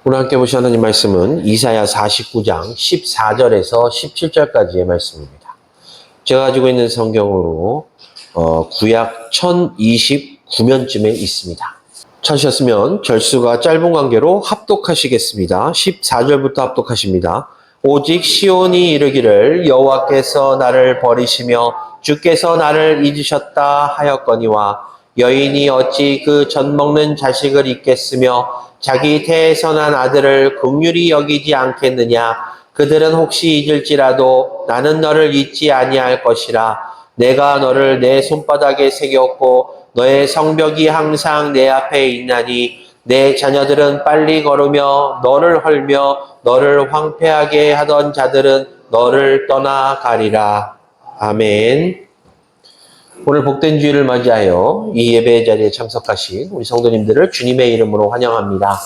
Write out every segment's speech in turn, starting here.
오늘 함께 보실 하나님 말씀은 이사야 49장 14절에서 17절까지의 말씀입니다. 제가 가지고 있는 성경으로 구약 1029면쯤에 있습니다. 찾으셨으면 절수가 짧은 관계로 합독하시겠습니다. 14절부터 합독하십니다. 오직 시온이 이르기를 여호와께서 나를 버리시며 주께서 나를 잊으셨다 하였거니와 여인이 어찌 그 젖먹는 자식을 잊겠으며 자기 태에서 난 아들을 긍휼히 여기지 않겠느냐. 그들은 혹시 잊을지라도 나는 너를 잊지 아니할 것이라. 내가 너를 내 손바닥에 새겼고 너의 성벽이 항상 내 앞에 있나니 내 자녀들은 빨리 걸으며 너를 헐며 너를 황폐하게 하던 자들은 너를 떠나가리라. 아멘. 오늘 복된 주일을 맞이하여 이 예배 자리에 참석하신 우리 성도님들을 주님의 이름으로 환영합니다.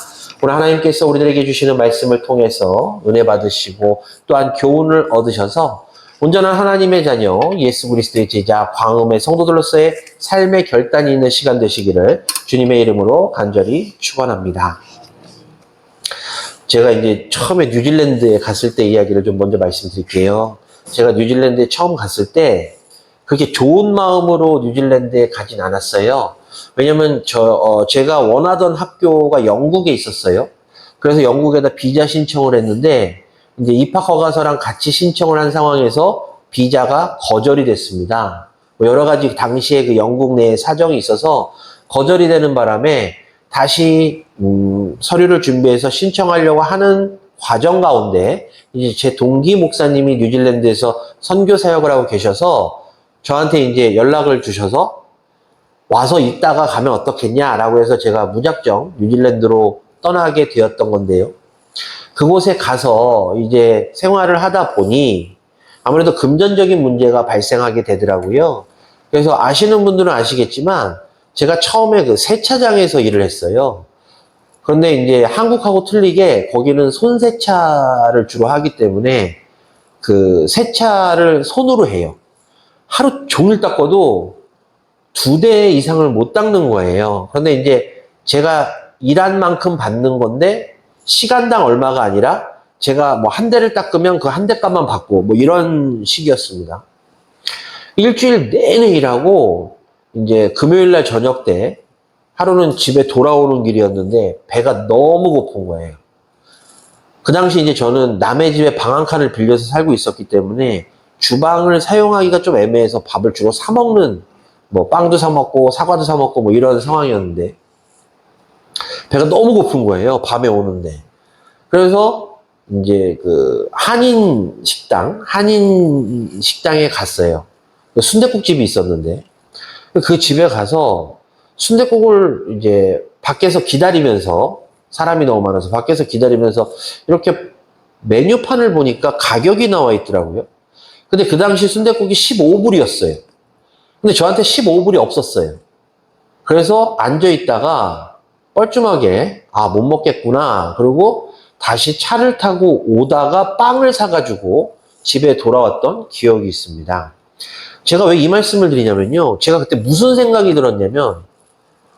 오늘 하나님께서 우리들에게 주시는 말씀을 통해서 은혜 받으시고 또한 교훈을 얻으셔서 온전한 하나님의 자녀 예수 그리스도의 제자 광음의 성도들로서의 삶의 결단이 있는 시간 되시기를 주님의 이름으로 간절히 축원합니다. 제가 이제 처음에 뉴질랜드에 갔을 때 이야기를 좀 먼저 말씀드릴게요. 제가 뉴질랜드에 처음 갔을 때 그렇게 좋은 마음으로 뉴질랜드에 가진 않았어요. 왜냐면 제가 원하던 학교가 영국에 있었어요. 그래서 영국에다 비자 신청을 했는데 이제 입학허가서랑 같이 신청을 한 상황에서 비자가 거절이 됐습니다. 여러 가지 당시에 그 영국 내에 사정이 있어서 거절이 되는 바람에 다시 서류를 준비해서 신청하려고 하는 과정 가운데 이제 제 동기 목사님이 뉴질랜드에서 선교 사역을 하고 계셔서 저한테 이제 연락을 주셔서 와서 있다가 가면 어떻겠냐라고 해서 제가 무작정 뉴질랜드로 떠나게 되었던 건데요. 그곳에 가서 이제 생활을 하다 보니 아무래도 금전적인 문제가 발생하게 되더라고요. 그래서 아시는 분들은 아시겠지만 제가 처음에 그 세차장에서 일을 했어요. 그런데 이제 한국하고 틀리게 거기는 손세차를 주로 하기 때문에 그 세차를 손으로 해요. 하루 종일 닦아도 2대 이상을 못 닦는 거예요. 그런데 이제 제가 일한 만큼 받는 건데 시간당 얼마가 아니라 제가 뭐 한 대를 닦으면 그 한 대 값만 받고 뭐 이런 식이었습니다. 일주일 내내 일하고 이제 금요일 날 저녁 때 하루는 집에 돌아오는 길이었는데 배가 너무 고픈 거예요. 그 당시 이제 저는 남의 집에 방 한 칸을 빌려서 살고 있었기 때문에 주방을 사용하기가 좀 애매해서 밥을 주로 사 먹는 뭐 빵도 사 먹고 사과도 사 먹고 뭐 이런 상황이었는데 배가 너무 고픈 거예요. 밤에 오는데. 그래서 이제 그 한인 식당에 갔어요. 순댓국집이 있었는데 그 집에 가서 순댓국을 이제 밖에서 기다리면서 사람이 너무 많아서 밖에서 기다리면서 이렇게 메뉴판을 보니까 가격이 나와 있더라고요. 근데 그 당시 순댓국이 15불이었어요. 근데 저한테 15불이 없었어요. 그래서 앉아있다가 뻘쭘하게 못 먹겠구나. 그리고 다시 차를 타고 오다가 빵을 사가지고 집에 돌아왔던 기억이 있습니다. 제가 왜 이 말씀을 드리냐면요. 제가 그때 무슨 생각이 들었냐면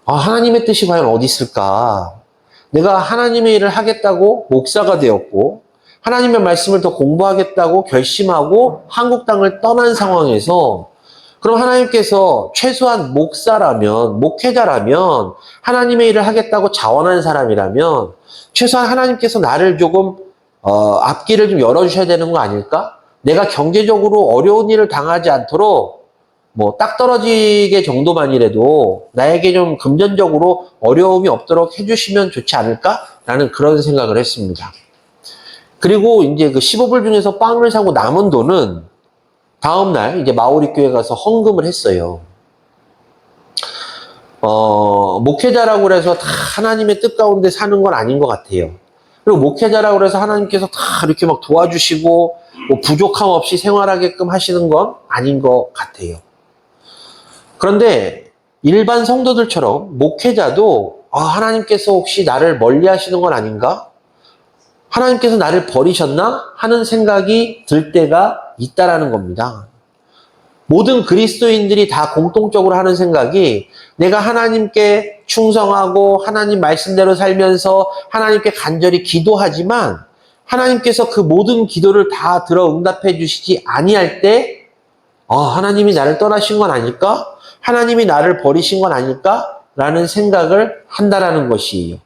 하나님의 뜻이 과연 어디 있을까? 내가 하나님의 일을 하겠다고 목사가 되었고 하나님의 말씀을 더 공부하겠다고 결심하고 한국 땅을 떠난 상황에서 그럼 하나님께서 최소한 목회자라면 하나님의 일을 하겠다고 자원한 사람이라면 최소한 하나님께서 나를 조금 앞길을 좀 열어주셔야 되는 거 아닐까? 내가 경제적으로 어려운 일을 당하지 않도록 뭐 딱 떨어지게 정도만이라도 나에게 좀 금전적으로 어려움이 없도록 해주시면 좋지 않을까? 라는 그런 생각을 했습니다. 그리고 이제 그 15불 중에서 빵을 사고 남은 돈은 다음날 이제 마오리 교회 가서 헌금을 했어요. 목회자라고 그래서 다 하나님의 뜻 가운데 사는 건 아닌 것 같아요. 그리고 목회자라고 그래서 하나님께서 다 이렇게 막 도와주시고 뭐 부족함 없이 생활하게끔 하시는 건 아닌 것 같아요. 그런데 일반 성도들처럼 목회자도 하나님께서 혹시 나를 멀리 하시는 건 아닌가? 하나님께서 나를 버리셨나? 하는 생각이 들 때가 있다라는 겁니다. 모든 그리스도인들이 다 공통적으로 하는 생각이 내가 하나님께 충성하고 하나님 말씀대로 살면서 하나님께 간절히 기도하지만 하나님께서 그 모든 기도를 다 들어 응답해 주시지 아니할 때 하나님이 나를 떠나신 건 아닐까? 하나님이 나를 버리신 건 아닐까? 라는 생각을 한다라는 것이에요.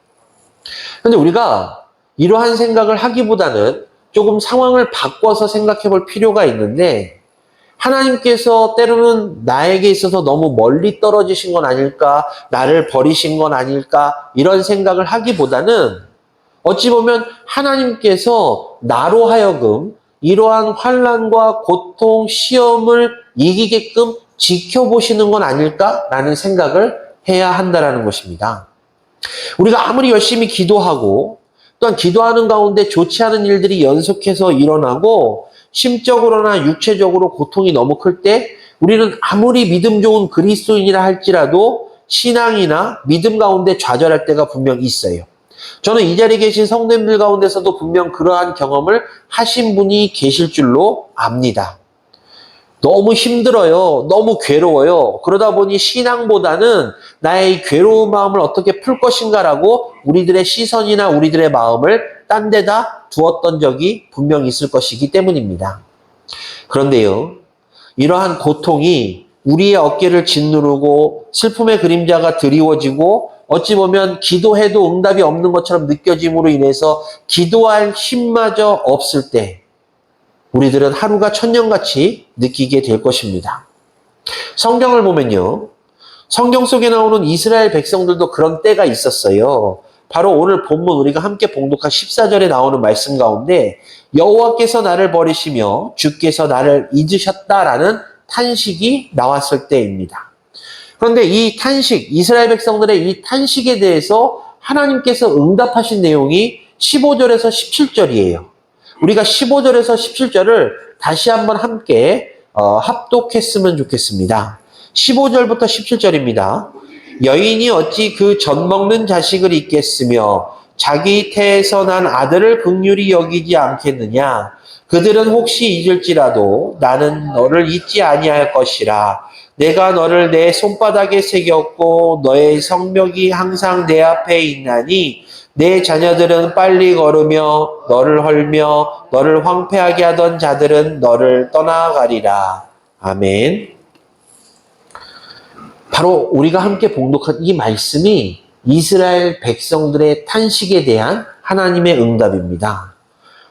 그런데 우리가 이러한 생각을 하기보다는 조금 상황을 바꿔서 생각해 볼 필요가 있는데 하나님께서 때로는 나에게 있어서 너무 멀리 떨어지신 건 아닐까? 나를 버리신 건 아닐까? 이런 생각을 하기보다는 어찌 보면 하나님께서 나로 하여금 이러한 환난과 고통, 시험을 이기게끔 지켜보시는 건 아닐까라는 생각을 해야 한다는 것입니다. 우리가 아무리 열심히 기도하고 또한 기도하는 가운데 좋지 않은 일들이 연속해서 일어나고 심적으로나 육체적으로 고통이 너무 클 때 우리는 아무리 믿음 좋은 그리스도인이라 할지라도 신앙이나 믿음 가운데 좌절할 때가 분명 있어요. 저는 이 자리에 계신 성도님들 가운데서도 분명 그러한 경험을 하신 분이 계실 줄로 압니다. 너무 힘들어요. 너무 괴로워요. 그러다 보니 신앙보다는 나의 괴로운 마음을 어떻게 풀 것인가라고 우리들의 시선이나 우리들의 마음을 딴 데다 두었던 적이 분명 있을 것이기 때문입니다. 그런데요, 이러한 고통이 우리의 어깨를 짓누르고 슬픔의 그림자가 드리워지고 어찌 보면 기도해도 응답이 없는 것처럼 느껴짐으로 인해서 기도할 힘마저 없을 때 우리들은 하루가 천년같이 느끼게 될 것입니다. 성경을 보면요. 성경 속에 나오는 이스라엘 백성들도 그런 때가 있었어요. 바로 오늘 본문 우리가 함께 봉독한 14절에 나오는 말씀 가운데 여호와께서 나를 버리시며 주께서 나를 잊으셨다라는 탄식이 나왔을 때입니다. 그런데 이 탄식, 이스라엘 백성들의 이 탄식에 대해서 하나님께서 응답하신 내용이 15절에서 17절이에요. 우리가 15절에서 17절을 다시 한번 함께 합독했으면 좋겠습니다. 15절부터 17절입니다. 여인이 어찌 그 젖 먹는 자식을 잊겠으며 자기 태에서 난 아들을 긍휼히 여기지 않겠느냐. 그들은 혹시 잊을지라도 나는 너를 잊지 아니할 것이라. 내가 너를 내 손바닥에 새겼고 너의 성벽이 항상 내 앞에 있나니 내 자녀들은 빨리 걸으며 너를 헐며 너를 황폐하게 하던 자들은 너를 떠나가리라. 아멘. 바로 우리가 함께 봉독한 이 말씀이 이스라엘 백성들의 탄식에 대한 하나님의 응답입니다.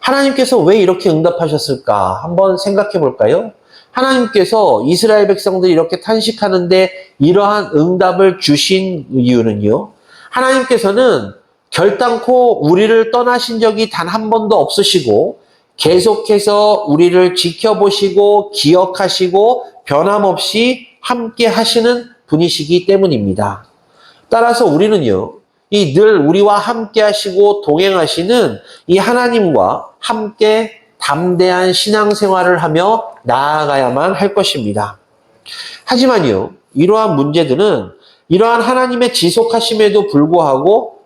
하나님께서 왜 이렇게 응답하셨을까? 한번 생각해 볼까요? 하나님께서 이스라엘 백성들이 이렇게 탄식하는데 이러한 응답을 주신 이유는요. 하나님께서는 결단코 우리를 떠나신 적이 단 한 번도 없으시고 계속해서 우리를 지켜보시고 기억하시고 변함없이 함께 하시는 분이시기 때문입니다. 따라서 우리는요, 이 늘 우리와 함께 하시고 동행하시는 이 하나님과 함께 담대한 신앙생활을 하며 나아가야만 할 것입니다. 하지만요, 이러한 문제들은 이러한 하나님의 지속하심에도 불구하고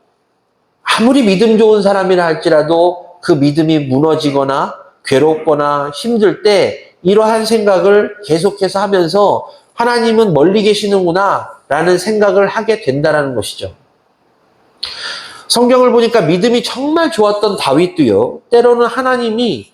아무리 믿음 좋은 사람이라 할지라도 그 믿음이 무너지거나 괴롭거나 힘들 때 이러한 생각을 계속해서 하면서 하나님은 멀리 계시는구나 라는 생각을 하게 된다는 것이죠. 성경을 보니까 믿음이 정말 좋았던 다윗도요. 때로는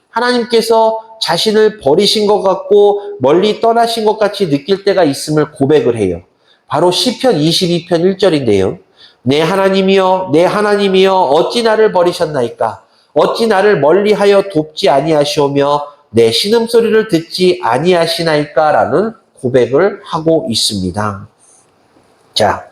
하나님께서 자신을 버리신 것 같고 멀리 떠나신 것 같이 느낄 때가 있음을 고백을 해요. 바로 시편 22편 1절인데요. 내 하나님이여 내 하나님이여 어찌 나를 버리셨나이까? 어찌 나를 멀리하여 돕지 아니하시오며 내 신음소리를 듣지 아니하시나이까? 라는 고백을 하고 있습니다. 자,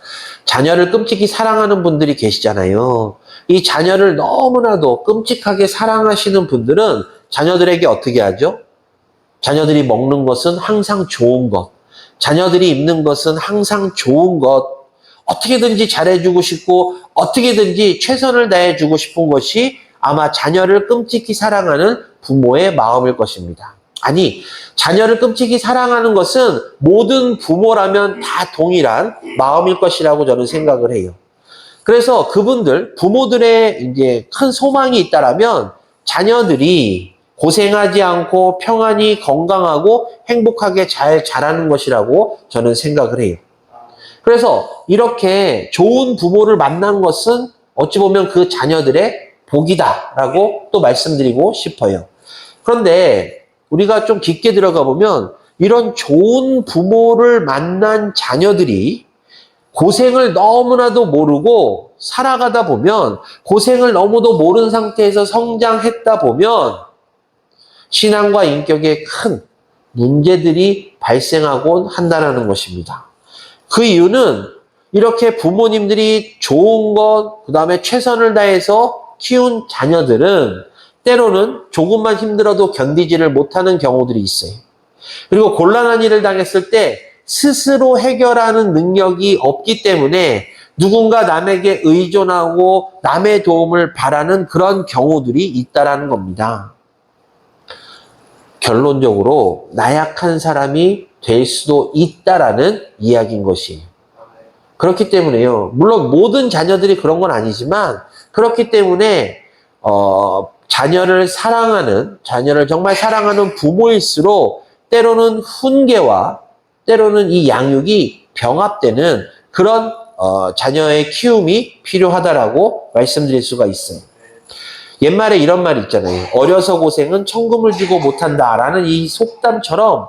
자녀를 끔찍히 사랑하는 분들이 계시잖아요. 이 자녀를 너무나도 끔찍하게 사랑하시는 분들은 자녀들에게 어떻게 하죠? 자녀들이 먹는 것은 항상 좋은 것, 자녀들이 입는 것은 항상 좋은 것, 어떻게든지 잘해주고 싶고 어떻게든지 최선을 다해주고 싶은 것이 아마 자녀를 끔찍히 사랑하는 부모의 마음일 것입니다. 아니, 자녀를 끔찍히 사랑하는 것은 모든 부모라면 다 동일한 마음일 것이라고 저는 생각을 해요. 그래서 그분들, 부모들의 이제 큰 소망이 있다라면 자녀들이 고생하지 않고 평안히 건강하고 행복하게 잘 자라는 것이라고 저는 생각을 해요. 그래서 이렇게 좋은 부모를 만난 것은 어찌 보면 그 자녀들의 복이다라고 또 말씀드리고 싶어요. 그런데 우리가 좀 깊게 들어가 보면 이런 좋은 부모를 만난 자녀들이 고생을 너무나도 모르고 살아가다 보면, 고생을 너무도 모르는 상태에서 성장했다 보면 신앙과 인격에 큰 문제들이 발생하곤 한다는 것입니다. 그 이유는 이렇게 부모님들이 좋은 것, 그 다음에 최선을 다해서 키운 자녀들은 때로는 조금만 힘들어도 견디지를 못하는 경우들이 있어요. 그리고 곤란한 일을 당했을 때 스스로 해결하는 능력이 없기 때문에 누군가 남에게 의존하고 남의 도움을 바라는 그런 경우들이 있다라는 겁니다. 결론적으로 나약한 사람이 될 수도 있다라는 이야기인 것이에요. 그렇기 때문에요. 물론 모든 자녀들이 그런 건 아니지만 그렇기 때문에 자녀를 정말 사랑하는 부모일수록 때로는 훈계와 때로는 이 양육이 병합되는 그런 자녀의 키움이 필요하다라고 말씀드릴 수가 있어요. 옛말에 이런 말이 있잖아요. 어려서 고생은 천금을 주고 못한다라는 이 속담처럼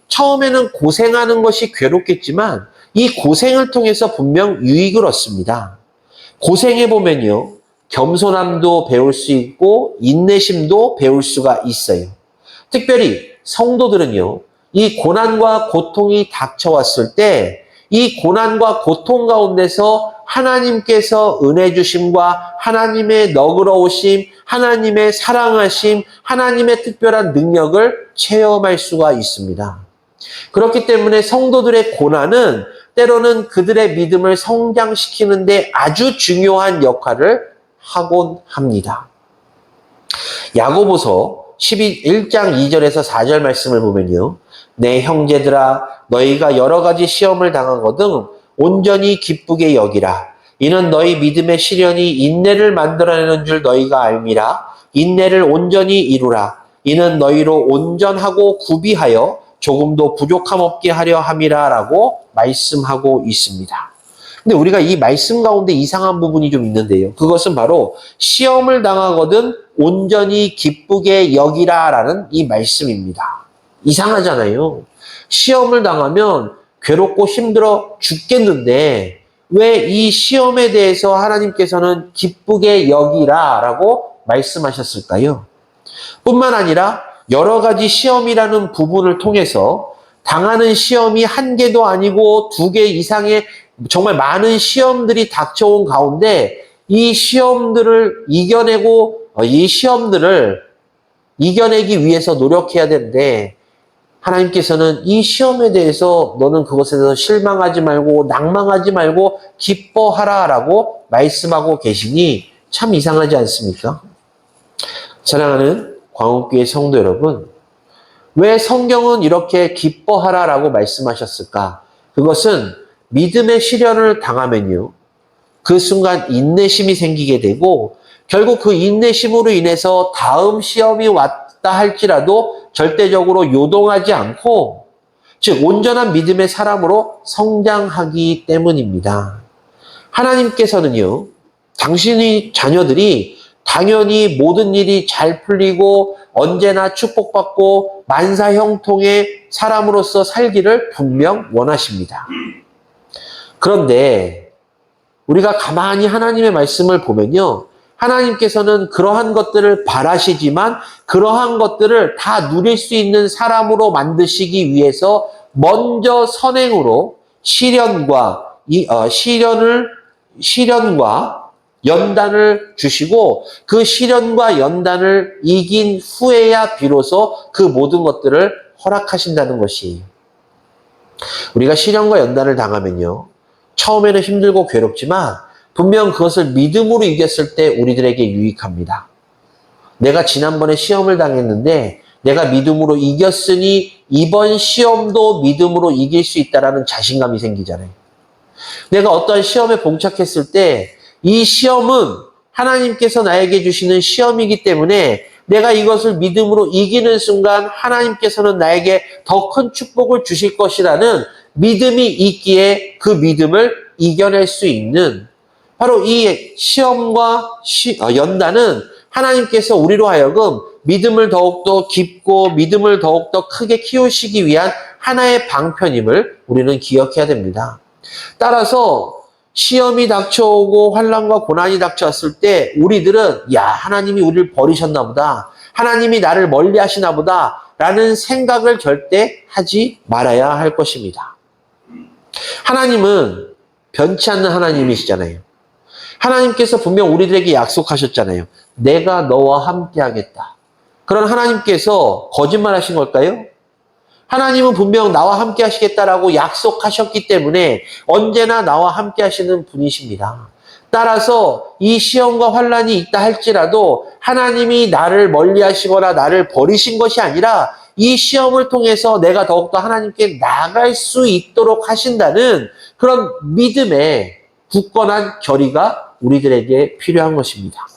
처음에는 고생하는 것이 괴롭겠지만 이 고생을 통해서 분명 유익을 얻습니다. 고생해보면요. 겸손함도 배울 수 있고 인내심도 배울 수가 있어요. 특별히 성도들은요. 이 고난과 고통이 닥쳐왔을 때 이 고난과 고통 가운데서 하나님께서 은혜 주심과 하나님의 너그러우심, 하나님의 사랑하심, 하나님의 특별한 능력을 체험할 수가 있습니다. 그렇기 때문에 성도들의 고난은 때로는 그들의 믿음을 성장시키는 데 아주 중요한 역할을 하곤 합니다. 야고보서 1장 2절에서 4절 말씀을 보면요. 내 형제들아 너희가 여러 가지 시험을 당하거든 온전히 기쁘게 여기라. 이는 너희 믿음의 시련이 인내를 만들어내는 줄 너희가 알미라. 인내를 온전히 이루라. 이는 너희로 온전하고 구비하여 조금도 부족함 없게 하려 함이라 라고 말씀하고 있습니다. 근데 우리가 이 말씀 가운데 이상한 부분이 좀 있는데요. 그것은 바로 시험을 당하거든 온전히 기쁘게 여기라 라는 이 말씀입니다. 이상하잖아요. 시험을 당하면 괴롭고 힘들어 죽겠는데 왜 이 시험에 대해서 하나님께서는 기쁘게 여기라 라고 말씀하셨을까요? 뿐만 아니라 여러 가지 시험이라는 부분을 통해서 당하는 시험이 한 개도 아니고 2개 이상의 정말 많은 시험들이 닥쳐온 가운데 이 시험들을 이겨내기 위해서 노력해야 되는데 하나님께서는 이 시험에 대해서 너는 그것에 대해서 실망하지 말고 낭망하지 말고 기뻐하라라고 말씀하고 계시니 참 이상하지 않습니까? 사랑하는 광옥교회 성도 여러분, 왜 성경은 이렇게 기뻐하라라고 말씀하셨을까? 그것은 믿음의 시련을 당하면요. 그 순간 인내심이 생기게 되고 결국 그 인내심으로 인해서 다음 시험이 왔다 할지라도 절대적으로 요동하지 않고 즉 온전한 믿음의 사람으로 성장하기 때문입니다. 하나님께서는요. 당신의 자녀들이 당연히 모든 일이 잘 풀리고 언제나 축복받고 만사형통의 사람으로서 살기를 분명 원하십니다. 그런데 우리가 가만히 하나님의 말씀을 보면요. 하나님께서는 그러한 것들을 바라시지만 그러한 것들을 다 누릴 수 있는 사람으로 만드시기 위해서 먼저 선행으로 시련과 연단을 주시고 그 시련과 연단을 이긴 후에야 비로소 그 모든 것들을 허락하신다는 것이 우리가 시련과 연단을 당하면요. 처음에는 힘들고 괴롭지만 분명 그것을 믿음으로 이겼을 때 우리들에게 유익합니다. 내가 지난번에 시험을 당했는데 내가 믿음으로 이겼으니 이번 시험도 믿음으로 이길 수 있다는 자신감이 생기잖아요. 내가 어떠한 시험에 봉착했을 때 이 시험은 하나님께서 나에게 주시는 시험이기 때문에 내가 이것을 믿음으로 이기는 순간 하나님께서는 나에게 더 큰 축복을 주실 것이라는 믿음이 있기에 그 믿음을 이겨낼 수 있는 바로 이 시험과 연단은 하나님께서 우리로 하여금 믿음을 더욱더 깊고 믿음을 더욱더 크게 키우시기 위한 하나의 방편임을 우리는 기억해야 됩니다. 따라서 시험이 닥쳐오고 환난과 고난이 닥쳐왔을 때 우리들은 야, 하나님이 우리를 버리셨나 보다. 하나님이 나를 멀리 하시나 보다. 라는 생각을 절대 하지 말아야 할 것입니다. 하나님은 변치 않는 하나님이시잖아요. 하나님께서 분명 우리들에게 약속하셨잖아요. 내가 너와 함께 하겠다. 그런 하나님께서 거짓말하신 걸까요? 하나님은 분명 나와 함께 하시겠다라고 약속하셨기 때문에 언제나 나와 함께 하시는 분이십니다. 따라서 이 시험과 환난이 있다 할지라도 하나님이 나를 멀리 하시거나 나를 버리신 것이 아니라 이 시험을 통해서 내가 더욱더 하나님께 나아갈 수 있도록 하신다는 그런 믿음의 굳건한 결의가 우리들에게 필요한 것입니다.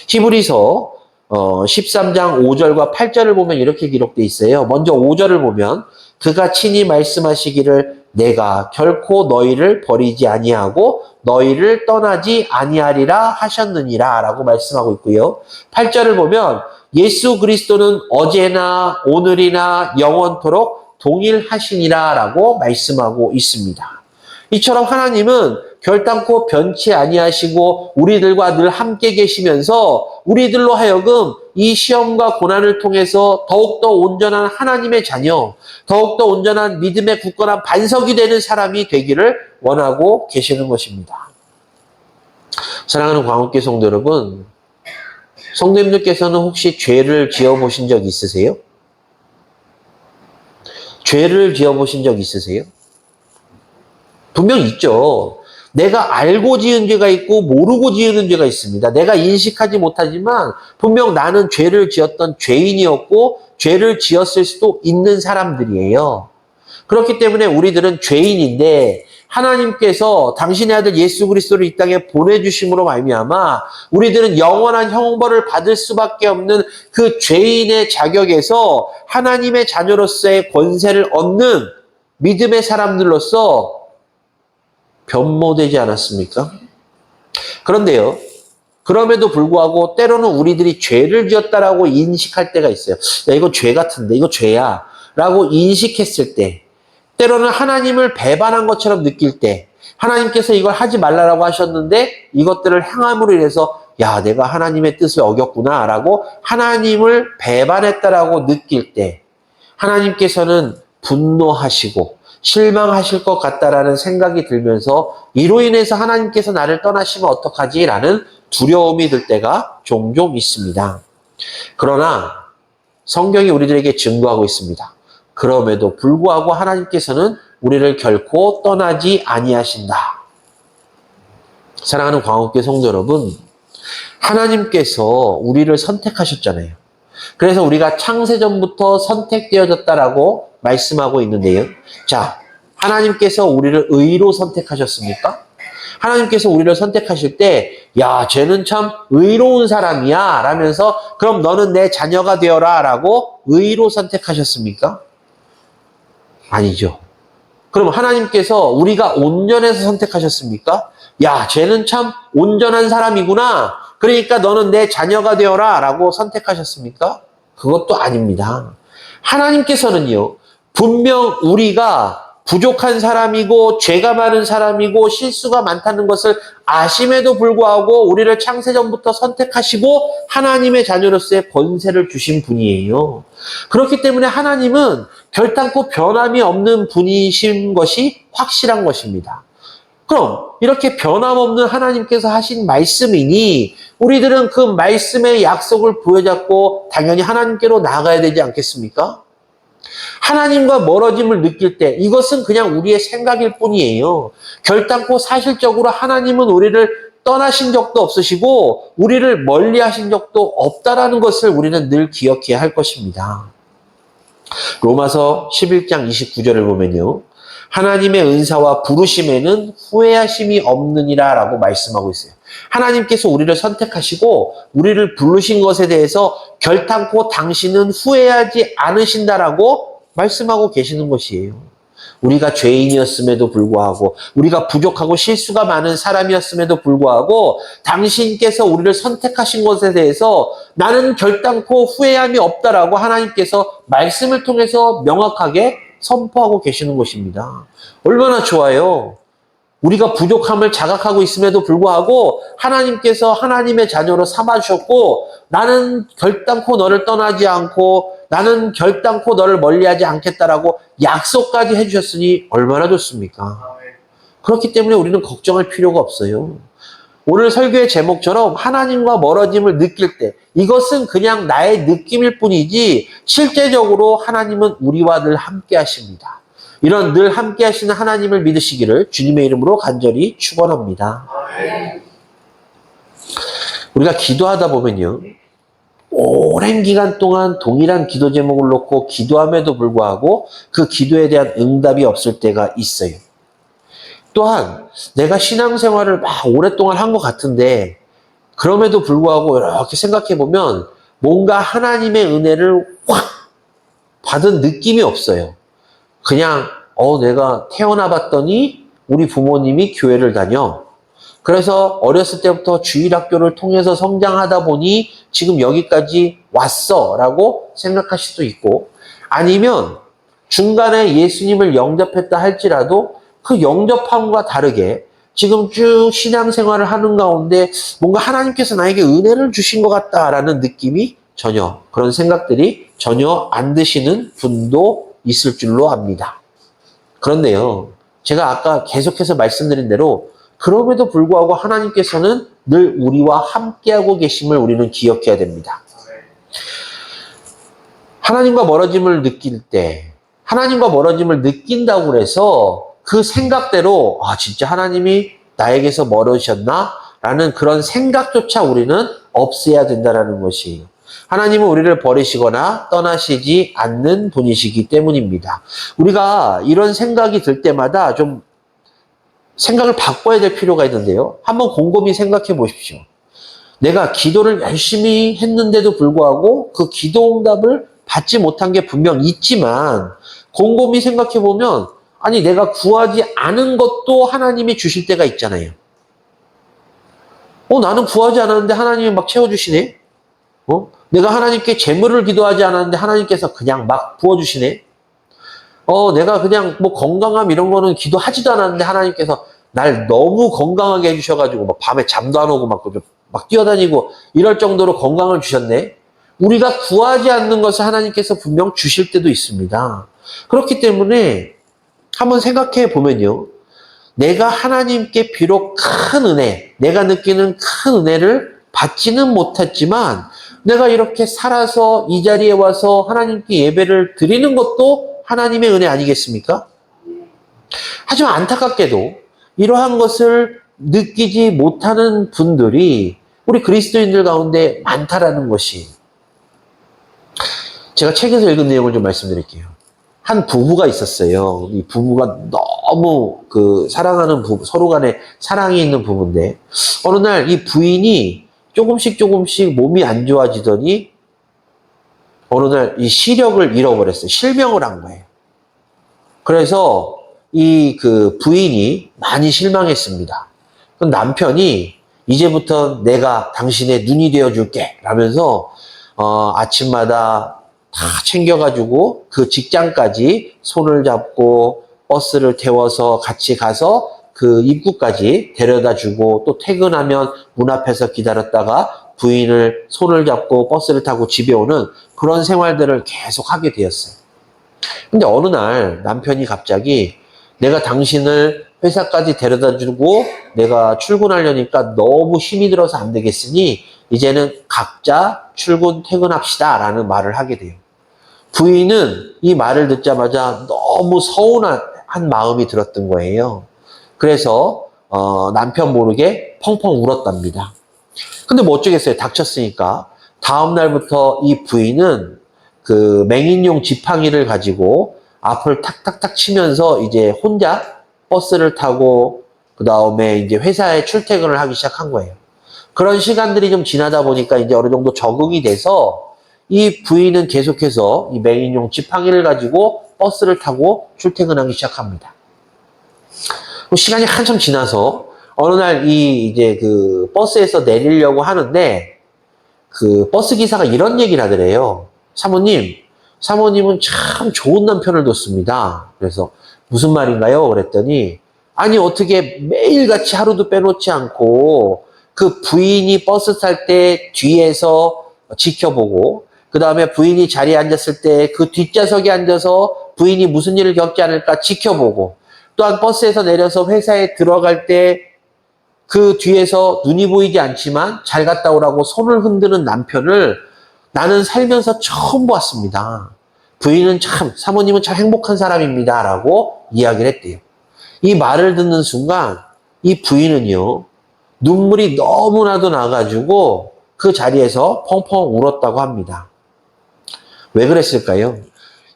히브리서 13장 5절과 8절을 보면 이렇게 기록되어 있어요. 먼저 5절을 보면 그가 친히 말씀하시기를 내가 결코 너희를 버리지 아니하고 너희를 떠나지 아니하리라 하셨느니라 라고 말씀하고 있고요. 8절을 보면 예수 그리스도는 어제나 오늘이나 영원토록 동일하시니라 라고 말씀하고 있습니다. 이처럼 하나님은 결단코 변치 아니하시고 우리들과 늘 함께 계시면서 우리들로 하여금 이 시험과 고난을 통해서 더욱더 온전한 하나님의 자녀, 더욱더 온전한 믿음의 굳건한 반석이 되는 사람이 되기를 원하고 계시는 것입니다. 사랑하는 광업교 성도 여러분, 성도님들께서는 혹시 죄를 지어보신 적 있으세요? 죄를 지어보신 적 있으세요? 분명 있죠. 내가 알고 지은 죄가 있고 모르고 지은 죄가 있습니다. 내가 인식하지 못하지만 분명 나는 죄를 지었던 죄인이었고 죄를 지었을 수도 있는 사람들이에요. 그렇기 때문에 우리들은 죄인인데 하나님께서 당신의 아들 예수 그리스도를 이 땅에 보내주심으로 말미암아 우리들은 영원한 형벌을 받을 수밖에 없는 그 죄인의 자격에서 하나님의 자녀로서의 권세를 얻는 믿음의 사람들로서 변모되지 않았습니까? 그런데요, 그럼에도 불구하고 때로는 우리들이 죄를 지었다라고 인식할 때가 있어요. 야, 이거 죄 같은데, 이거 죄야 라고 인식했을 때, 때로는 하나님을 배반한 것처럼 느낄 때, 하나님께서 이걸 하지 말라라고 하셨는데 이것들을 행함으로 인해서 야, 내가 하나님의 뜻을 어겼구나 라고 하나님을 배반했다라고 느낄 때 하나님께서는 분노하시고 실망하실 것 같다라는 생각이 들면서 이로 인해서 하나님께서 나를 떠나시면 어떡하지? 라는 두려움이 들 때가 종종 있습니다. 그러나 성경이 우리들에게 증거하고 있습니다. 그럼에도 불구하고 하나님께서는 우리를 결코 떠나지 아니하신다. 사랑하는 광업교 성도 여러분, 하나님께서 우리를 선택하셨잖아요. 그래서 우리가 창세전부터 선택되어졌다라고 말씀하고 있는데요. 자, 하나님께서 우리를 의로 선택하셨습니까? 하나님께서 우리를 선택하실 때, 야, 쟤는 참 의로운 사람이야 라면서 그럼 너는 내 자녀가 되어라 라고 의로 선택하셨습니까? 아니죠. 그럼 하나님께서 우리가 온전해서 선택하셨습니까? 야, 쟤는 참 온전한 사람이구나. 그러니까 너는 내 자녀가 되어라 라고 선택하셨습니까? 그것도 아닙니다. 하나님께서는요, 분명 우리가 부족한 사람이고 죄가 많은 사람이고 실수가 많다는 것을 아심에도 불구하고 우리를 창세전부터 선택하시고 하나님의 자녀로서의 권세를 주신 분이에요. 그렇기 때문에 하나님은 결단코 변함이 없는 분이신 것이 확실한 것입니다. 그럼 이렇게 변함없는 하나님께서 하신 말씀이니 우리들은 그 말씀의 약속을 부여잡고 당연히 하나님께로 나아가야 되지 않겠습니까? 하나님과 멀어짐을 느낄 때 이것은 그냥 우리의 생각일 뿐이에요. 결단코 사실적으로 하나님은 우리를 떠나신 적도 없으시고 우리를 멀리 하신 적도 없다라는 것을 우리는 늘 기억해야 할 것입니다. 로마서 11장 29절을 보면요. 하나님의 은사와 부르심에는 후회하심이 없느니라 라고 말씀하고 있어요. 하나님께서 우리를 선택하시고 우리를 부르신 것에 대해서 결단코 당신은 후회하지 않으신다라고 말씀하고 계시는 것이에요. 우리가 죄인이었음에도 불구하고 우리가 부족하고 실수가 많은 사람이었음에도 불구하고 당신께서 우리를 선택하신 것에 대해서 나는 결단코 후회함이 없다라고 하나님께서 말씀을 통해서 명확하게 선포하고 계시는 것입니다. 얼마나 좋아요. 우리가 부족함을 자각하고 있음에도 불구하고 하나님께서 하나님의 자녀로 삼아주셨고 나는 결단코 너를 떠나지 않고 나는 결단코 너를 멀리하지 않겠다라고 약속까지 해주셨으니 얼마나 좋습니까? 그렇기 때문에 우리는 걱정할 필요가 없어요. 오늘 설교의 제목처럼 하나님과 멀어짐을 느낄 때 이것은 그냥 나의 느낌일 뿐이지 실제적으로 하나님은 우리와 늘 함께 하십니다. 이런 늘 함께 하시는 하나님을 믿으시기를 주님의 이름으로 간절히 축원합니다. 우리가 기도하다 보면요. 오랜 기간 동안 동일한 기도 제목을 놓고 기도함에도 불구하고 그 기도에 대한 응답이 없을 때가 있어요. 또한 내가 신앙생활을 막 오랫동안 한 것 같은데 그럼에도 불구하고 이렇게 생각해 보면 뭔가 하나님의 은혜를 확 받은 느낌이 없어요. 그냥 내가 태어나 봤더니 우리 부모님이 교회를 다녀. 그래서 어렸을 때부터 주일학교를 통해서 성장하다 보니 지금 여기까지 왔어 라고 생각할 수도 있고 아니면 중간에 예수님을 영접했다 할지라도 그 영접함과 다르게 지금 쭉 신앙생활을 하는 가운데 뭔가 하나님께서 나에게 은혜를 주신 것 같다라는 느낌이 전혀 그런 생각들이 전혀 안 드시는 분도 있을 줄로 압니다. 그런데요. 제가 아까 계속해서 말씀드린 대로 그럼에도 불구하고 하나님께서는 늘 우리와 함께하고 계심을 우리는 기억해야 됩니다. 하나님과 멀어짐을 느낄 때 하나님과 멀어짐을 느낀다고 해서 그 생각대로 진짜 하나님이 나에게서 멀어지셨나? 라는 그런 생각조차 우리는 없애야 된다는 것이에요. 하나님은 우리를 버리시거나 떠나시지 않는 분이시기 때문입니다. 우리가 이런 생각이 들 때마다 좀 생각을 바꿔야 될 필요가 있는데요. 한번 곰곰이 생각해 보십시오. 내가 기도를 열심히 했는데도 불구하고 그 기도 응답을 받지 못한 게 분명 있지만 곰곰이 생각해 보면 아니 내가 구하지 않은 것도 하나님이 주실 때가 있잖아요. 나는 구하지 않았는데 하나님이 막 채워주시네. 내가 하나님께 재물을 기도하지 않았는데 하나님께서 그냥 막 부어주시네. 내가 그냥 뭐 건강함 이런 거는 기도하지도 않았는데 하나님께서 날 너무 건강하게 해주셔가지고 막 밤에 잠도 안 오고 막 뛰어다니고 이럴 정도로 건강을 주셨네. 우리가 구하지 않는 것을 하나님께서 분명 주실 때도 있습니다. 그렇기 때문에 한번 생각해 보면요. 내가 하나님께 비록 큰 은혜, 내가 느끼는 큰 은혜를 받지는 못했지만 내가 이렇게 살아서 이 자리에 와서 하나님께 예배를 드리는 것도 하나님의 은혜 아니겠습니까? 하지만 안타깝게도 이러한 것을 느끼지 못하는 분들이 우리 그리스도인들 가운데 많다라는 것이 제가 책에서 읽은 내용을 좀 말씀드릴게요. 한 부부가 있었어요. 이 부부가 너무 사랑하는 부부, 서로 간에 사랑이 있는 부부인데 어느 날 이 부인이 조금씩 몸이 안 좋아지더니 어느 날 이 시력을 잃어버렸어요. 실명을 한 거예요. 그래서 이 부인이 많이 실망했습니다. 그럼 남편이 이제부터 내가 당신의 눈이 되어줄게 라면서 아침마다 다 챙겨가지고 그 직장까지 손을 잡고 버스를 태워서 같이 가서 그 입구까지 데려다주고 또 퇴근하면 문 앞에서 기다렸다가 부인을 손을 잡고 버스를 타고 집에 오는 그런 생활들을 계속 하게 되었어요. 근데 어느 날 남편이 갑자기 내가 당신을 회사까지 데려다주고 내가 출근하려니까 너무 힘이 들어서 안 되겠으니 이제는 각자 출근 퇴근합시다 라는 말을 하게 돼요. 부인은 이 말을 듣자마자 너무 서운한 마음이 들었던 거예요. 그래서 남편 모르게 펑펑 울었답니다. 근데 뭐 어쩌겠어요. 닥쳤으니까. 다음 날부터 이 부인은 맹인용 지팡이를 가지고 앞을 탁탁탁 치면서 이제 혼자 버스를 타고 그 다음에 이제 회사에 출퇴근을 하기 시작한 거예요. 그런 시간들이 좀 지나다 보니까 이제 어느 정도 적응이 돼서 이 부인은 계속해서 이 맹인용 지팡이를 가지고 버스를 타고 출퇴근하기 시작합니다. 시간이 한참 지나서 어느 날 이제 그 버스에서 내리려고 하는데 그 버스 기사가 이런 얘기를 하더래요. 사모님은 참 좋은 남편을 뒀습니다. 그래서 무슨 말인가요? 그랬더니 아니 어떻게 매일같이 하루도 빼놓지 않고 그 부인이 버스 탈 때 뒤에서 지켜보고 그 다음에 부인이 자리에 앉았을 때 그 뒷좌석에 앉아서 부인이 무슨 일을 겪지 않을까 지켜보고 또한 버스에서 내려서 회사에 들어갈 때 그 뒤에서 눈이 보이지 않지만 잘 갔다 오라고 손을 흔드는 남편을 나는 살면서 처음 보았습니다. 사모님은 참 행복한 사람입니다. 라고 이야기를 했대요. 이 말을 듣는 순간 이 부인은요, 눈물이 너무나도 나가지고 그 자리에서 펑펑 울었다고 합니다. 왜 그랬을까요?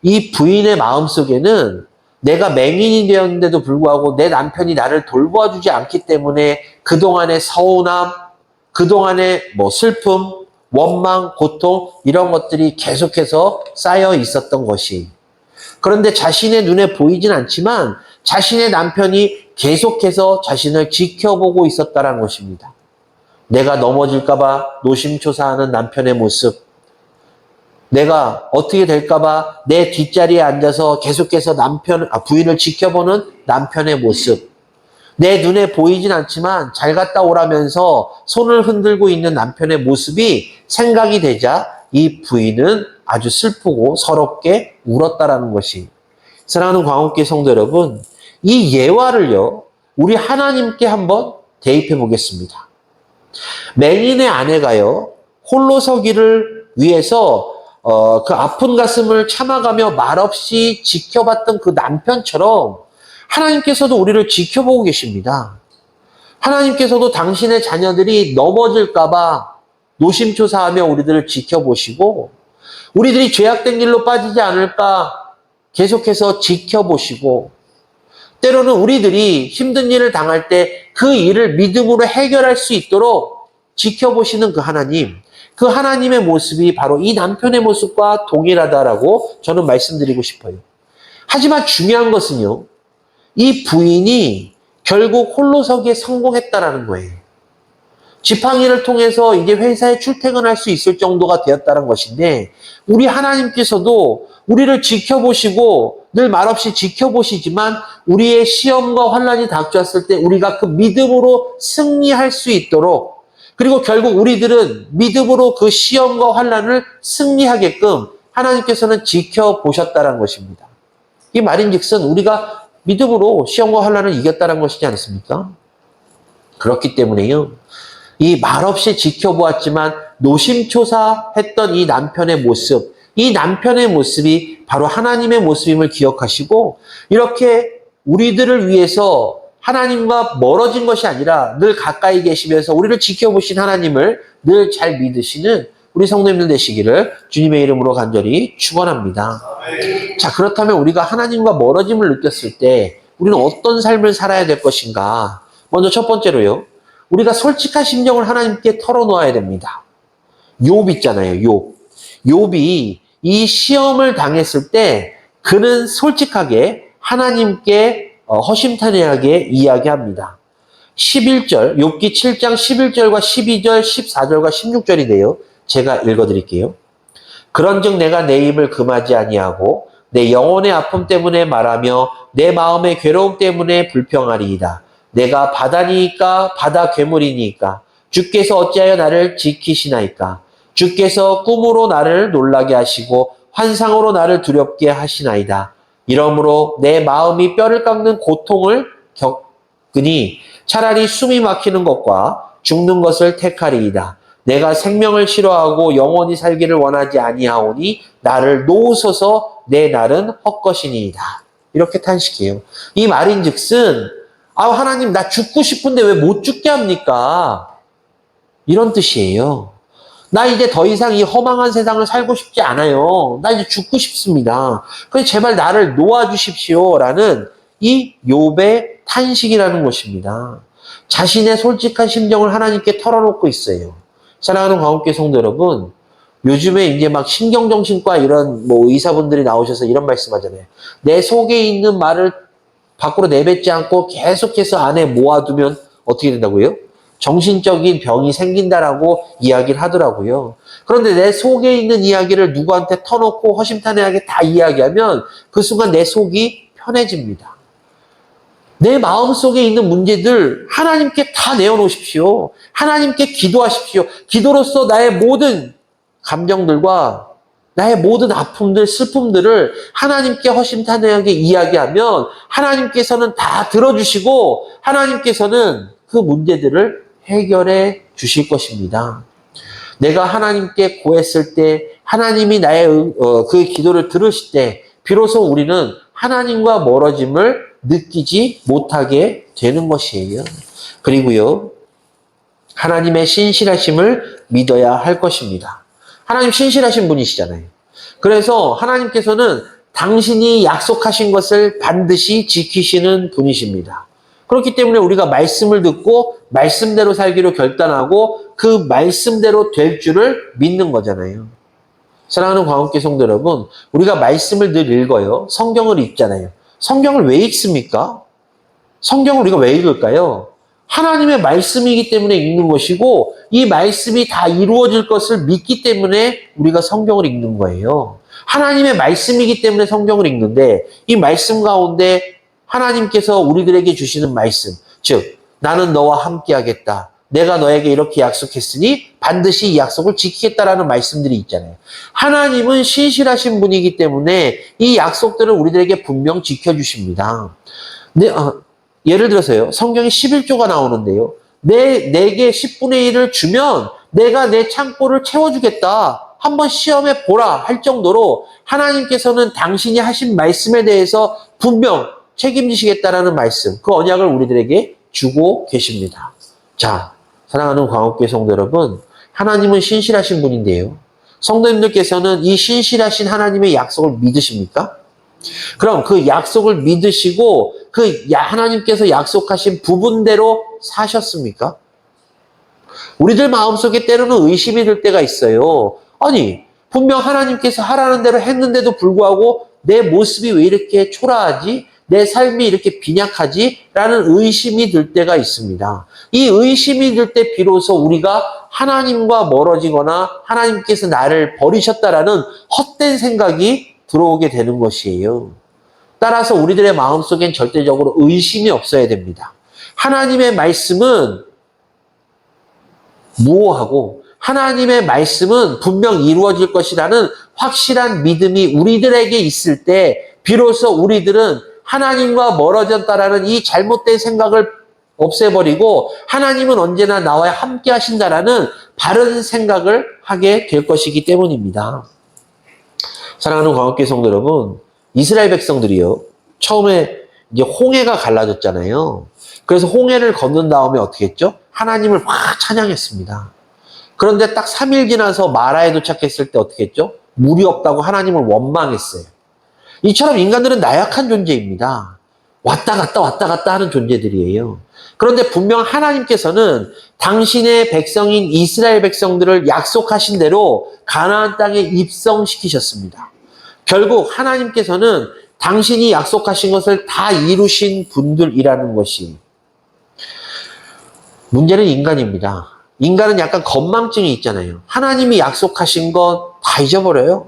이 부인의 마음속에는 내가 맹인이 되었는데도 불구하고 내 남편이 나를 돌보아주지 않기 때문에 그동안의 서운함, 그동안의 슬픔, 원망, 고통 이런 것들이 계속해서 쌓여 있었던 것이. 그런데 자신의 눈에 보이진 않지만 자신의 남편이 계속해서 자신을 지켜보고 있었다는 것입니다. 내가 넘어질까봐 노심초사하는 남편의 모습, 내가 어떻게 될까봐 내 뒷자리에 앉아서 계속해서 부인을 지켜보는 남편의 모습. 내 눈에 보이진 않지만 잘 갔다 오라면서 손을 흔들고 있는 남편의 모습이 생각이 되자 이 부인은 아주 슬프고 서럽게 울었다라는 것이. 사랑하는 광옥교회 성도 여러분, 이 예화를요, 우리 하나님께 한번 대입해 보겠습니다. 맹인의 아내가요, 홀로 서기를 위해서 그 아픈 가슴을 참아가며 말없이 지켜봤던 그 남편처럼 하나님께서도 우리를 지켜보고 계십니다. 하나님께서도 당신의 자녀들이 넘어질까봐 노심초사하며 우리들을 지켜보시고 우리들이 죄악된 길로 빠지지 않을까 계속해서 지켜보시고 때로는 우리들이 힘든 일을 당할 때 그 일을 믿음으로 해결할 수 있도록 지켜보시는 그 하나님, 그 하나님의 모습이 바로 이 남편의 모습과 동일하다라고 저는 말씀드리고 싶어요. 하지만 중요한 것은요, 이 부인이 결국 홀로 서기에 성공했다라는 거예요. 지팡이를 통해서 이제 회사에 출퇴근할 수 있을 정도가 되었다는 것인데 우리 하나님께서도 우리를 지켜보시고 늘 말없이 지켜보시지만 우리의 시험과 환난이 닥쳤을 때 우리가 그 믿음으로 승리할 수 있도록 그리고 결국 우리들은 믿음으로 그 시험과 환난을 승리하게끔 하나님께서는 지켜보셨다는 것입니다. 이 말인즉슨 우리가 믿음으로 시험과 환난을 이겼다는 것이지 않습니까? 그렇기 때문에요. 이 말없이 지켜보았지만 노심초사했던 이 남편의 모습, 이 남편의 모습이 바로 하나님의 모습임을 기억하시고 이렇게 우리들을 위해서 하나님과 멀어진 것이 아니라 늘 가까이 계시면서 우리를 지켜보신 하나님을 늘 잘 믿으시는 우리 성도님들 되시기를 주님의 이름으로 간절히 축원합니다. 자, 그렇다면 우리가 하나님과 멀어짐을 느꼈을 때 우리는 어떤 삶을 살아야 될 것인가? 먼저 첫 번째로요. 우리가 솔직한 심정을 하나님께 털어놓아야 됩니다. 욥 있잖아요, 욥. 욥이 이 시험을 당했을 때 그는 솔직하게 하나님께 허심탄회하게 이야기합니다. 11절, 욥기 7장 11절과 12절, 14절과 16절인데요. 제가 읽어드릴게요. 그런즉 내가 내 입을 금하지 아니하고 내 영혼의 아픔 때문에 말하며 내 마음의 괴로움 때문에 불평하리이다. 내가 바다니까 바다 괴물이니까 주께서 어찌하여 나를 지키시나이까 주께서 꿈으로 나를 놀라게 하시고 환상으로 나를 두렵게 하시나이다. 이러므로 내 마음이 뼈를 깎는 고통을 겪으니 차라리 숨이 막히는 것과 죽는 것을 택하리이다. 내가 생명을 싫어하고 영원히 살기를 원하지 아니하오니 나를 놓으소서 내 날은 헛것이니이다. 이렇게 탄식해요. 이 말인즉슨 하나님 나 죽고 싶은데 왜 못 죽게 합니까? 이런 뜻이에요. 나 이제 더 이상 이 허망한 세상을 살고 싶지 않아요. 나 이제 죽고 싶습니다. 그래서 제발 나를 놓아주십시오. 라는 이 욥의 탄식이라는 것입니다. 자신의 솔직한 심정을 하나님께 털어놓고 있어요. 사랑하는 광업교회 성도 여러분, 요즘에 이제 막 신경정신과 이런 뭐 의사분들이 나오셔서 이런 말씀하잖아요. 내 속에 있는 말을 밖으로 내뱉지 않고 계속해서 안에 모아두면 어떻게 된다고요? 정신적인 병이 생긴다라고 이야기를 하더라고요. 그런데 내 속에 있는 이야기를 누구한테 터놓고 허심탄회하게 다 이야기하면 그 순간 내 속이 편해집니다. 내 마음속에 있는 문제들 하나님께 다 내어놓으십시오. 하나님께 기도하십시오. 기도로서 나의 모든 감정들과 나의 모든 아픔들, 슬픔들을 하나님께 허심탄회하게 이야기하면 하나님께서는 다 들어주시고 하나님께서는 그 문제들을 해결해 주실 것입니다. 내가 하나님께 구했을 때 하나님이 나의 그 기도를 들으실 때 비로소 우리는 하나님과 멀어짐을 느끼지 못하게 되는 것이에요. 그리고요, 하나님의 신실하심을 믿어야 할 것입니다. 하나님 신실하신 분이시잖아요. 그래서 하나님께서는 당신이 약속하신 것을 반드시 지키시는 분이십니다. 그렇기 때문에 우리가 말씀을 듣고 말씀대로 살기로 결단하고 그 말씀대로 될 줄을 믿는 거잖아요. 사랑하는 광업교회 성도 여러분, 우리가 말씀을 늘 읽어요. 성경을 읽잖아요. 성경을 왜 읽습니까? 성경을 우리가 왜 읽을까요? 하나님의 말씀이기 때문에 읽는 것이고 이 말씀이 다 이루어질 것을 믿기 때문에 우리가 성경을 읽는 거예요. 하나님의 말씀이기 때문에 성경을 읽는데 이 말씀 가운데 하나님께서 우리들에게 주시는 말씀, 즉 나는 너와 함께 하겠다. 내가 너에게 이렇게 약속했으니 반드시 이 약속을 지키겠다라는 말씀들이 있잖아요. 하나님은 신실하신 분이기 때문에 이 약속들을 우리들에게 분명 지켜주십니다. 예를 들어서요. 성경에 11조가 나오는데요. 내게 10분의 1을 주면 내가 내 창고를 채워주겠다. 한번 시험해 보라 할 정도로 하나님께서는 당신이 하신 말씀에 대해서 분명 책임지시겠다라는 말씀, 그 언약을 우리들에게 주고 계십니다. 자, 사랑하는 광업교회 성도 여러분, 하나님은 신실하신 분인데요. 성도님들께서는 이 신실하신 하나님의 약속을 믿으십니까? 그럼 그 약속을 믿으시고 그 하나님께서 약속하신 부분대로 사셨습니까? 우리들 마음속에 때로는 의심이 들 때가 있어요. 아니, 분명 하나님께서 하라는 대로 했는데도 불구하고 내 모습이 왜 이렇게 초라하지? 내 삶이 이렇게 빈약하지? 라는 의심이 들 때가 있습니다. 이 의심이 들 때 비로소 우리가 하나님과 멀어지거나 하나님께서 나를 버리셨다라는 헛된 생각이 들어오게 되는 것이에요. 따라서 우리들의 마음속엔 절대적으로 의심이 없어야 됩니다. 하나님의 말씀은 무오하고 하나님의 말씀은 분명 이루어질 것이라는 확실한 믿음이 우리들에게 있을 때 비로소 우리들은 하나님과 멀어졌다라는 이 잘못된 생각을 없애버리고 하나님은 언제나 나와 함께 하신다라는 바른 생각을 하게 될 것이기 때문입니다. 사랑하는 광업교회 성도 여러분, 이스라엘 백성들이요, 처음에 이제 홍해가 갈라졌잖아요. 그래서 홍해를 건넌 다음에 어떻게 했죠? 하나님을 막 찬양했습니다. 그런데 딱 3일 지나서 마라에 도착했을 때 어떻게 했죠? 물이 없다고 하나님을 원망했어요. 이처럼 인간들은 나약한 존재입니다. 왔다 갔다 하는 존재들이에요. 그런데 분명 하나님께서는 당신의 백성인 이스라엘 백성들을 약속하신 대로 가나안 땅에 입성시키셨습니다. 결국 하나님께서는 당신이 약속하신 것을 다 이루신 분들이라는 것이, 문제는 인간입니다. 인간은 약간 건망증이 있잖아요. 하나님이 약속하신 것 다 잊어버려요.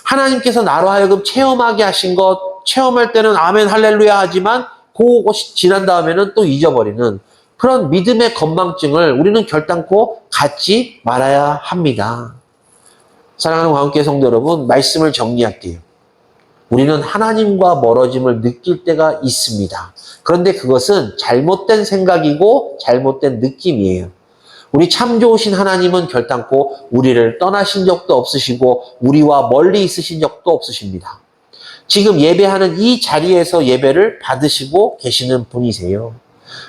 하나님께서 나로 하여금 체험하게 하신 것, 체험할 때는 아멘 할렐루야 하지만 그것이 지난 다음에는 또 잊어버리는 그런 믿음의 건망증을 우리는 결단코 갖지 말아야 합니다. 사랑하는 광업교회 성도 여러분, 말씀을 정리할게요. 우리는 하나님과 멀어짐을 느낄 때가 있습니다. 그런데 그것은 잘못된 생각이고 잘못된 느낌이에요. 우리 참 좋으신 하나님은 결단코 우리를 떠나신 적도 없으시고 우리와 멀리 있으신 적도 없으십니다. 지금 예배하는 이 자리에서 예배를 받으시고 계시는 분이세요.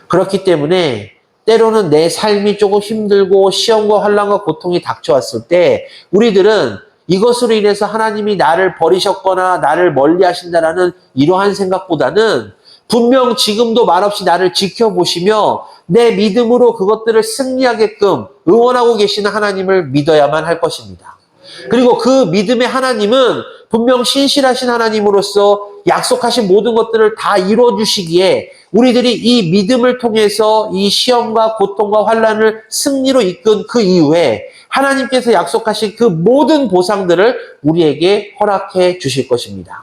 그렇기 때문에 때로는 내 삶이 조금 힘들고 시험과 환난과 고통이 닥쳐왔을 때 우리들은 이것으로 인해서 하나님이 나를 버리셨거나 나를 멀리 하신다라는 이러한 생각보다는 분명 지금도 말없이 나를 지켜보시며 내 믿음으로 그것들을 승리하게끔 응원하고 계시는 하나님을 믿어야만 할 것입니다. 그리고 그 믿음의 하나님은 분명 신실하신 하나님으로서 약속하신 모든 것들을 다 이루어주시기에 우리들이 이 믿음을 통해서 이 시험과 고통과 환난을 승리로 이끈 그 이후에 하나님께서 약속하신 그 모든 보상들을 우리에게 허락해 주실 것입니다.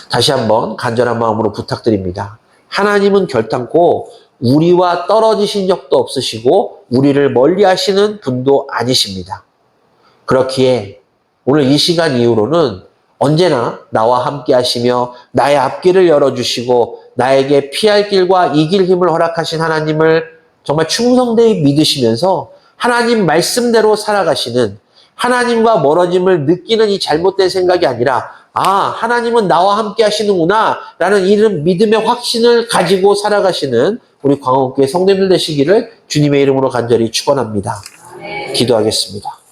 다시 한번 간절한 마음으로 부탁드립니다. 하나님은 결단코 우리와 떨어지신 적도 없으시고 우리를 멀리 하시는 분도 아니십니다. 그렇기에 오늘 이 시간 이후로는 언제나 나와 함께 하시며 나의 앞길을 열어주시고 나에게 피할 길과 이길 힘을 허락하신 하나님을 정말 충성되이 믿으시면서 하나님 말씀대로 살아가시는, 하나님과 멀어짐을 느끼는 이 잘못된 생각이 아니라 하나님은 나와 함께 하시는구나 라는 이런 믿음의 확신을 가지고 살아가시는 우리 광원교회 성도님들 되시기를 주님의 이름으로 간절히 축원합니다. 기도하겠습니다.